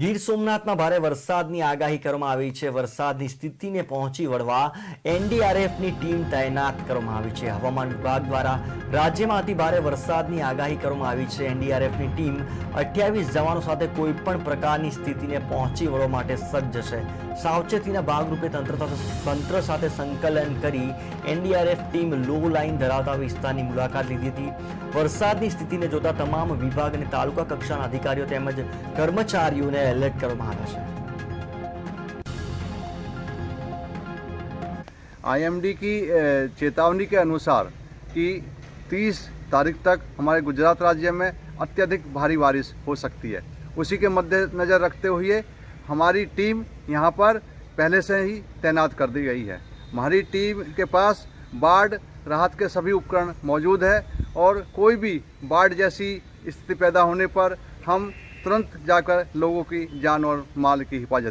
ગીર સોમનાથમાં ભારે વરસાદની આગાહી કરવામાં આવી છે। વરસાદની સ્થિતિને પહોંચી વળવા એનડીઆરએફની ટીમ તૈનાત કરવામાં આવી છે। હવામાન વિભાગ દ્વારા રાજ્યમાં અતિ ભારે વરસાદની આગાહી કરવામાં આવી છે। એનડીઆરએફની ટીમ 28 જવાનો સાથે કોઈપણ પ્રકારની સ્થિતિને પહોંચી વળવા માટે સજ્જ છે। સાવચેતીના ભાગરૂપે તંત્ર સાથે સંકલન કરી એનડીઆરએફ ટીમ લો લાઇન ધરાવતા વિસ્તારની મુલાકાત લીધી હતી। વરસાદની સ્થિતિને જોતા તમામ વિભાગ અને તાલુકા કક્ષાના અધિકારીઓ તેમજ કર્મચારીઓને अलर्ट કરવામાં આવ્યા છે। आईएमडी की चेतावनी के अनुसार कि 30 तारीख तक हमारे गुजरात राज्य में अत्यधिक भारी बारिश हो सकती है, उसी के मद्देनज़र रखते हुए हमारी टीम यहाँ पर पहले से ही तैनात कर दी गई है। हमारी टीम के पास बाढ़ राहत के सभी उपकरण मौजूद है और कोई भी बाढ़ जैसी स्थिति पैदा होने पर हम तुरंत जाकर लोगों की जान और माल की हिफाजत